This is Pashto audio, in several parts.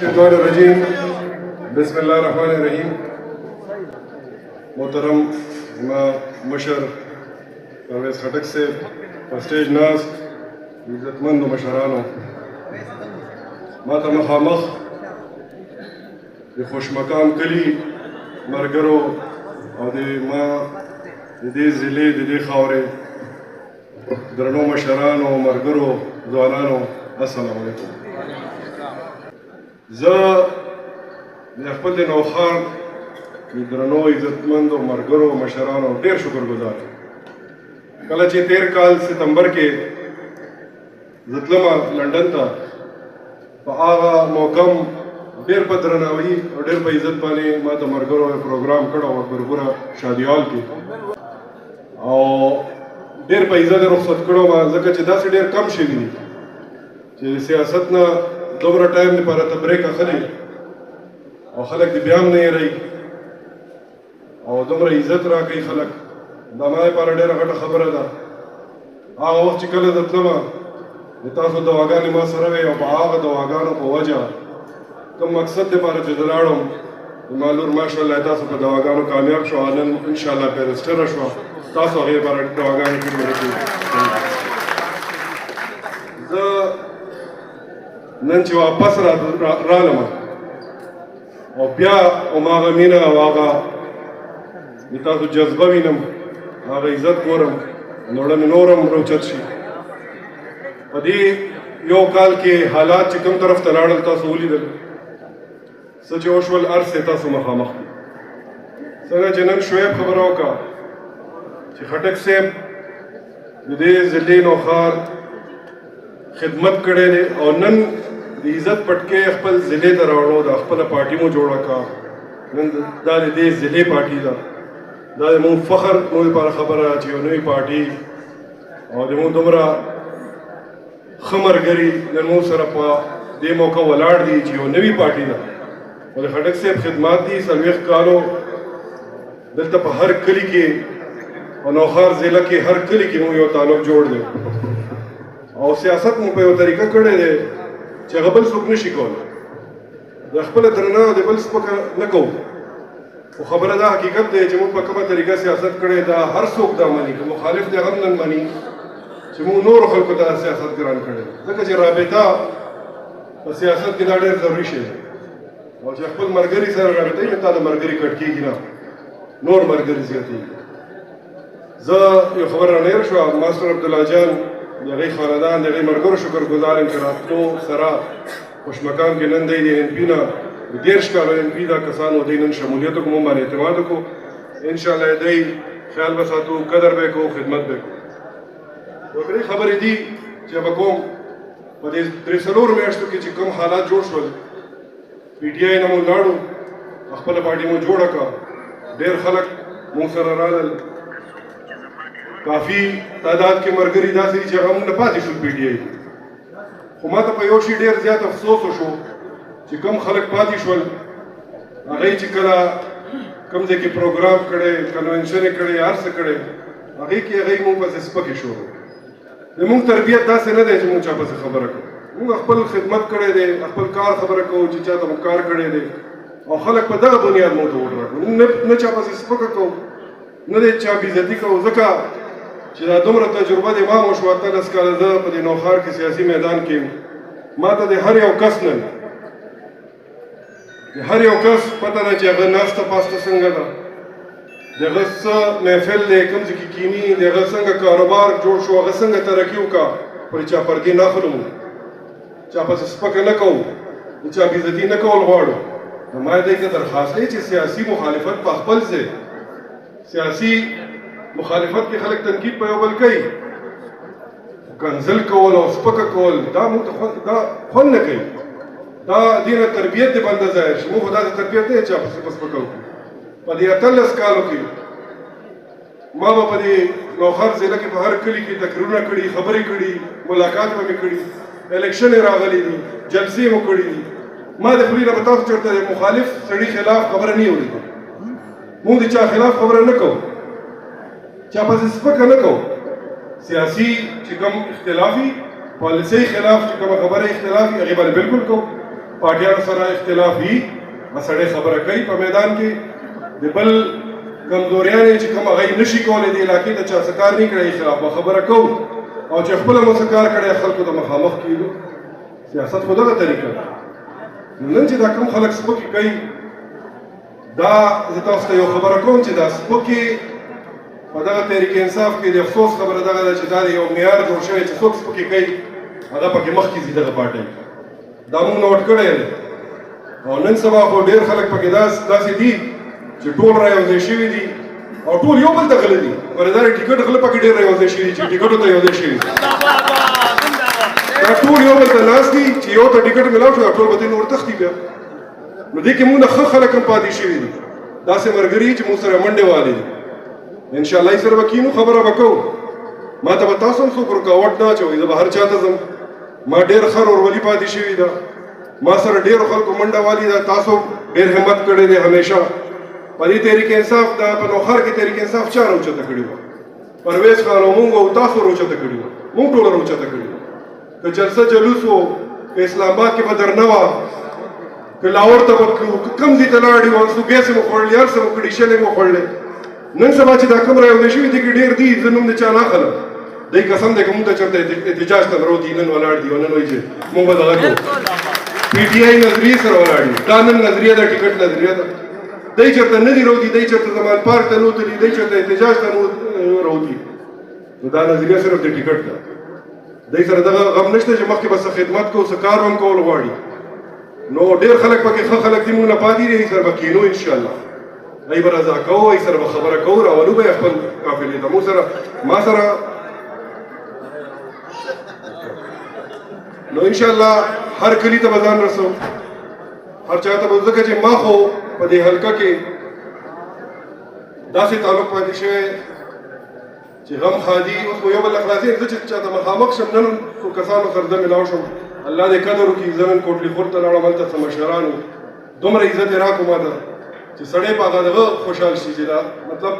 शैतान रजीम बिस्मिल्लाह रहमान रहीम। मोहतरम मशर परवेज़ खटक से स्टेज नाज इज़्ज़तमंद मशरानो माता मखामख द खुश मकाम कली मरगरो और दे ज़िले दे खावरे درنو مشرانو مرګرو ځوانانو السلام علیکم. زه د خپل نوخان د درنو عزتمندو مرګرو مشرانو ډیر شکرګزار یم. کله چې 13 کال ستمبر کې زه تلم لندن ته په هغه موقع ډیر په درناوي او ډیر په عزت باندې ما د مرګرو پروګرام کړی و برګوره شادیال کې او ډېر په عزت رخصت کړو ما ځکه چې داسې ډېر کم شوي دي چې سیاست نه دومره ټایم لپاره ته بریک اخلي او خلک د بیا هم نه هېروي او دومره عزت راکوي خلک. دا ما لپاره ډېره غټه خبره ده. هغه وخت چې کله زه تلمه د تاسو دواګانې ما سره وې او په هغه دواګانو په وجه کوم مقصد دپاره چې زه لاړم زما لور ماشاءالله تاسو په دواګانو کامیاب شو. نن انشاءالله بیرسټره شوه. تاسو هغې لپاره دعاګانې کړې زه نن چې واپس رالم او بیا هماغه مینه او هغه د تاسو جذبه وینم هغه عزت ګورم نوړه مې نور هم روچت شي. په دې یو کال کې حالات چې کوم طرف ته لاړل تاسو ولیدل څه چې وشول هر څه تاسو مخامخ دي. څنګه چې نن شعیب خبره وکړه چې خټک صاحب د دې ضلعې نوخار خدمت کړی دی او نن د عزت پټکې خپل ضلعې ته راوړو. د خپله پارټي مو جوړه کړه. نن دا د دې ضلعې پارټي ده. دا زموږ فخر مو لپاره خبره ده چې یو نوې پارټي او زموږ دومره ښه ملګري نن موږ سره په دې موقع ولاړ دي چې یو نوې پارټي ده او د خټک صاحب خدمات دي 40 کالو دلته په هر کلي کې او نوخار ضلع کې هر کلي کې مو یو تعلق جوړ دی او سیاست مو په یو طریقه کړی دی چې هغه بل څوک نشي کولی. د خپله درنه د بل سپکه نه کوو خو خبره دا حقیقت دی چې موږ په کومه طریقه سیاست کړی دا هر څوک دا مني که مخالف دی هغه هم نن مني چې موږ نورو خلکو ته سیاست ګران کړی ځکه چې رابطه په سیاست کې دا ډېر ضروري شی دی او چې خپل ملګري سره رابطه وي تا د ملګري کټ کېږي نه نور ملګري زیاتېږي. زه یو خبر رانیر شوه ماسټر عبدالله جان د هغې خاندان د هغې ملګرو شکرګزار یم چې راتلو سره خوش مقام کې نن دی د ان پي نه 30 کالو ان پي دا کسانو دی نن شمولیت وکړو موږ باندې اعتماد وکړو. انشاءالله دی خیال به ساتو قدر به کوو خدمت به کوو. دوکرې خبرې دي چې به کوم په دې 3 میاشتو کې چې کوم حالات جوړ شول پي ټي آی نه مو لاړو خپله پارټي مو جوړه کړه. ډېر خلک موږ سره رالل کافی تعداد کې ملګري داسې دي چې هغه موږ نه پاتې شول پي ټي آی. خو ما ته په یو شي ډېر زیات افسوس وشو چې کوم خلک پاتې شول هغوی چې کله کوم ځای کې پروګرام کړی کنونشن یې کړی هر څه کړی هغې کې هغوی موږ پسې سپکې شو. زموږ تربیت داسې نه دی چې موږ چا پسې خبره کوو. موږ خپل خدمت کړی دی خپل کار خبره کوو چې چا ته مو کار کړی دی او خلک په دغه بنیاد موږ ته ووټ راکړو. نه چا پسې سپکه کوو نه دی چا بېعزتي کوو ځکه چې دا دومره تجربه د ما وشوه 18 کاله زه په دې نوخار کې سیاسي میدان کې ما ته د هر یو کس نه د هر یو کس پته ده چې هغه ناسته پاسته څنګه ده د هغه څه محفل دی کوم ځای کې کیني د هغه څنګه کاروبار جوړ شو هغه څنګه ترقي وکړه پرې چا پردې نه اخلو چا پسې سپکه نه کوو د چا بېعزتي نه کول غواړو. نو ما دې ته درخواست دی چې سیاسي مخالفت په خپل ځای سیاسي مخالفت کې خلک تنقید په یو بل کوي کنزل کول او سپکه کول دا موږ ته دا خوند نه کوي. دا دینه تربیت دې بنده ظاهر شي. موږ خو داسې تربیت نه چا پسې سپکه وکړو. په دې 18 کالو کې ما به په دې نوخار ضلع کې په هر کلي کې تقریرونه کړي خبرې کړي ملاقات به مې کړي الیکشن یې راغلی دي جلسې مو کړي دي. ما د خولې نه به تاسو چېرته د مخالف سړي خلاف خبره نه اورېده. موږ د چا خلاف خبره نه کوو چا پسې سپکه نه کوو. سیاسي چې کوم اختلافي پالیسۍ خلاف چې کومه خبره اختلافي هغې باندې بلکل کوو پارټیانو سره اختلاف وي سړی خبره کوي په میدان کې د بل کمزوریانې چې کوم هغه نشي کولی د علاقې د چا څه کار نه کړی خلاف به خبره کوو او چې خپله مو څه کار کړی خلکو ته مخامخ کېږو سیاست خو دغه طریقه ده نن چې دا کوم خلک سپکې کوي دا زه تاسو ته یو خبره کوم چې دا سپکې په دغه تحریک انصاف کې د افسوس خبره دغه ده چې دا د یو معیار جوړ شوی چې څوک سپکې کوي هغه پکې مخکې ځي دغه پارټۍ دا مونږ نوټ کړی دی او نن سبا خو ډېر خلک پکې داسې دي چې ټول رايوځای شوي دي او ټول یو بل ته غله دي پرېدار ټیکټ غله پکې ډېر رايوځای شوي دي چې ټیکټو ته یوځای شوي دي دا ټول یو بل ته ناست دي چې یو ته ټیکټ میلاو شو ټول به ترې نور تښتي بیا نو دې کې مونږ نه ښه خلک هم پاتې شوي دي داسې ملګري چې مونږ سره منډې والي دي انشاءالله یې سره به کینو خبره به کوو ما ته به تاسو هم څوک رکاوټ نه اچوئ زه به هر چا ته ځم ما ډېر ښه ورورولي پاتې شوي ده ما سره ډېرو خلکو منډه والي ده تاسو ډېر همت کړی دی همیشه په دې تحریک انصاف دا په نوخار کې تحریک انصاف چا راوچته کړي وه پرویز خان او مونږ او تاسو راوچته کړي وه مونږ ټوله راوچته کړي وه که جلسه جلوس و که اسلام آباد کې به درنه وه که لاهور ته به تلو که کوم ځای ته لاړې وه صوبې سې مو خوړلې هر څه مو کړي شلې مو خوړلې نن سبا چې دا کوم رايوځای شوي دي کې ډېر دي زه نوم د چا نه اخلم دی قسم دی که مونږ ته چېرته احتجاج ته درو دي نن ولاړ دي او نن وایي چې مونږ به دغه کوو پی ټي آی نظریې سره ولاړ دي دا نن نظریه ده ټیکټ نظریه ده دی چېرته نه دي روتي دی چېرته زمان پارک ته نوتلي دی چېرته احتجاج ته روتي نو دا نظریه صرف د ټیکټ ده دی سره دغه غم نشته چې مخکې به څه خدمت کوو څه کار هم کول غواړي نو ډېر خلک پکې ښه خلک دي مونږ نه پاتې دي سره به کینو انشاءالله ای به رضا کوو ای سره به خبره کوو راولو به یې خپل قافلې ته مونږ سره ما سره نو انشاءالله هر کلي ته به ځان رسو هر چا ته به ځکه چې ما خو په دې حلقه کې داسې تعلق پاتې شوی چې غم خادي اوس به یو بل اخلاصي زه چې چاته مخامخ شم نن څو کسانو سره زه میلاو شم الله دې قدر وکړي زه نن کوټلي خور ته لاړم هلته څه مشران وو دومره عزت یې راکړو ما ته چې سړی په هغه دغه خوشحال شي چې دا مطلب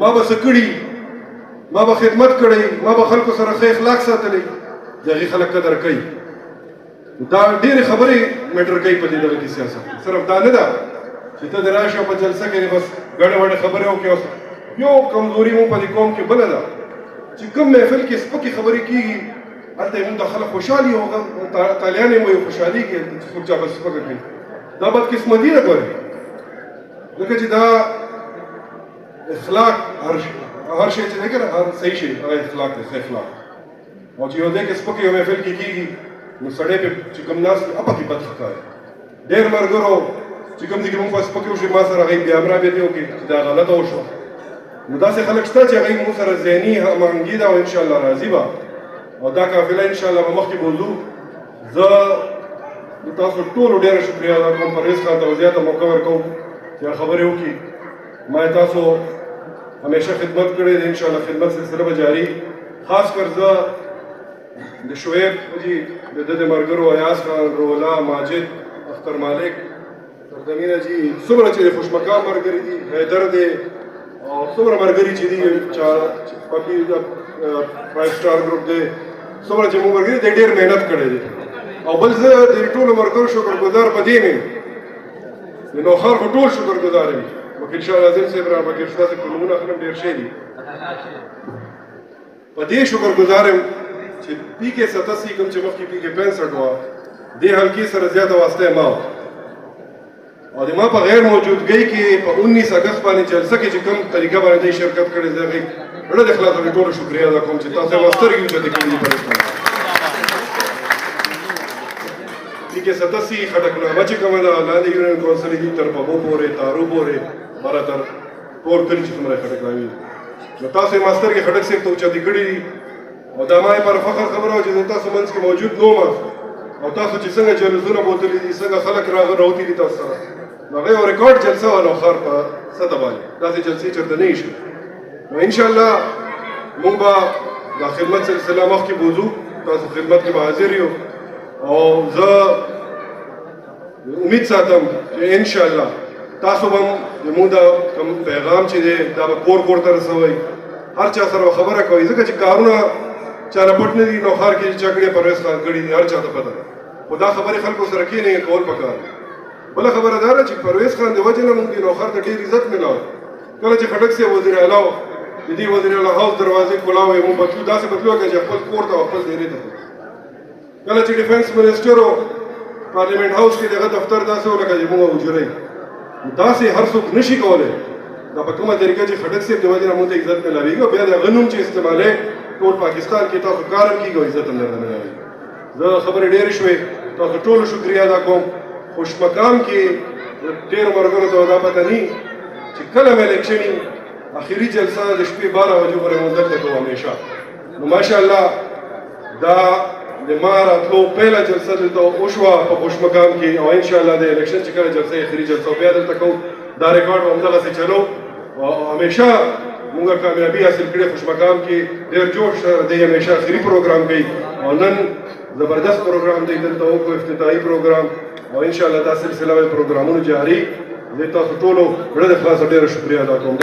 ما به څه کړي ما به خدمت کړی ما به خلکو سره ښه اخلاق ساتلی د هغې خلک قدر کوي دا ډېرې خبرې میټر کوي په دې دغه کې سیاست صرف دا نه ده چې ته د راشې په جلسه کې بس ګډې وډې خبرې وکړې یو کمزوري مو په دې قوم کې بله ده چې کوم محفل کې سپکې خبرې کېږي هلته یې مونږ ته خلک خوشحالي او تالیان یې مو خوشحالېږي چې څوک چا به سپکه کوي دا بدقسمتي ده ګورې ځکه چې دا اخلاق هر شی چې دی که نه هر صحیح شی هغه اخلاق دی ښه اخلاق او چې یو ځای کې سپکې یو محفل کې کېږي نو سړی پې چې کوم ناست وي هغه پکې بد ښکاري ډېر ملګرو چې کوم ځای کې مونږ په سپکې وشي ما سره هغوی بیا مرابطې وکړي چې دا غلطه وشوه نو داسې خلک شته چې هغوی مونږ سره ذهني هماهنګي ده او انشاءالله راضي به او دا قافله انشاءالله به مخکې بوځو زه د تاسو ټولو ډېره شکریه ادا کوم پرویز خان ته زیاته موقع ورکوم چې خبرې وکړي ما تاسو همیشه خدمت کړې ده انشاءالله خدمت سلسله به جاري خاص کر زه د شعیب جی د ده د ملګرو ایاز خان رولا ماجد اختر مالک سردمینه جی څومره چې خوشمقام ملګري دي حیدر دی او څومره ملګري چې دي پکې فایو سټار ګروپ دی څومره چې مونږ ملګري دی ډېر محنت کړی دی او بل زه د ټولو ملګرو شکرګزار په دې یم د نوخار خو ټول شکرګزار یم وکیل شاه ناظم صاحب را پکې ستاسې په نومونه اخلم ډېر ښه دي په دې شکرګزار یم چې پی کې 87 کوم چې مخکې پی کې 65 وه دې حلقې سره زیاته واسطه ما وه او د ما په غیر موجودګۍ کې په 19 اګست باندې جلسه کې چې کوم طریقه باندې دوی شرکت کړی دی هغې زړه د خلاصه مې ټولو شکریه ادا کوم چې تاسو ما سترګې اوچتې کړي دي پی کې 87 خټکنامه چې کومه ده لاندې یونین کونسل دي تر پبو پورې تارو پورې بره تر ټول کلي چې څومره خټکنامې نو تاسو یې ما سترګې خټک صاحب ته اوچتې کړي دي او دا ما پر فخر خبره وه چې زه تاسو منځ کې موجود نه وم او تاسو چې څنګه جلسونه بوتلي دي څنګه خلک راوتي دي تاسو سره نو هغه یو ریکارډ جلسه وه نوخار په سطح باندې داسې جلسې چېرته نه شي نو انشاءالله مونږ به دا خدمت سلسله مخکې بوځو تاسو خدمت کې به حاضر یو او زه امید ساتم چې انشاءالله تاسو به هم زموږ د کوم پیغام چې دی دا به کور کور ته رسوئ هر چا سره خبره کوئ ځکه چې کارونه چا نه پټ نه دي نوخار کې چې چا کړي پرویز خان کړي دي هر چا ته پته ده خو دا خبرې خلکو سره کښېنئ کول پکار بله خبره دا ده چې پرویز خان د وجې نه موږ دې نوخر ته ډېر عزت میلاو کله چې خټک صاحب وزیر اعلی و د دې وزیر اعلی هاوس دروازې کولاو یې موږ بتلو داسې بتلو لکه چې خپل کور ته او خپل ډیرې ته کله چې ډیفنس منسټر و پارلیمنټ هاوس کې دغه دفتر داسې و لکه چې موږ حجره یو داسې هر څوک نشي کولی دا په کومه طریقه چې خټک صاحب د وجې نه موږ ته عزت میلاویږي او بیا د هغه نوم چې استعمالوي ټول پاکستان کې تاسو کار هم کېږي او عزت هم درته میلاویږي زه خبرې ډېرې شوې تاسو ټولو شکریه ادا کوم خوش مقام کې ډېرو ملګرو ته دا پته نه چې کله مې الیکشن اخري جلسه د شپې 12 بجې پورې موږ دلته کوو همیشه نو ماشاءالله دا د ما راتلو پیله جلسه دلته وشوه په خوش مقام کې او انشاءالله د الیکشن چې کله جلسه اخري جلسه بیا دلته کوو دا ریکارډ به همدغسې چلو او همیشه موږ کامیابي حاصل کړې خوش مقام کې ډېر جوش سره دی همیشه اخري پروګرام کوي او نن زبردست پروګرام دی دلته وکړو افتتاحي پروګرام او انشاءالله دا سلسله به پروګرامونو جاري زه تاسو ټولو زړه د خلاصه ډېره شکریه ادا کوم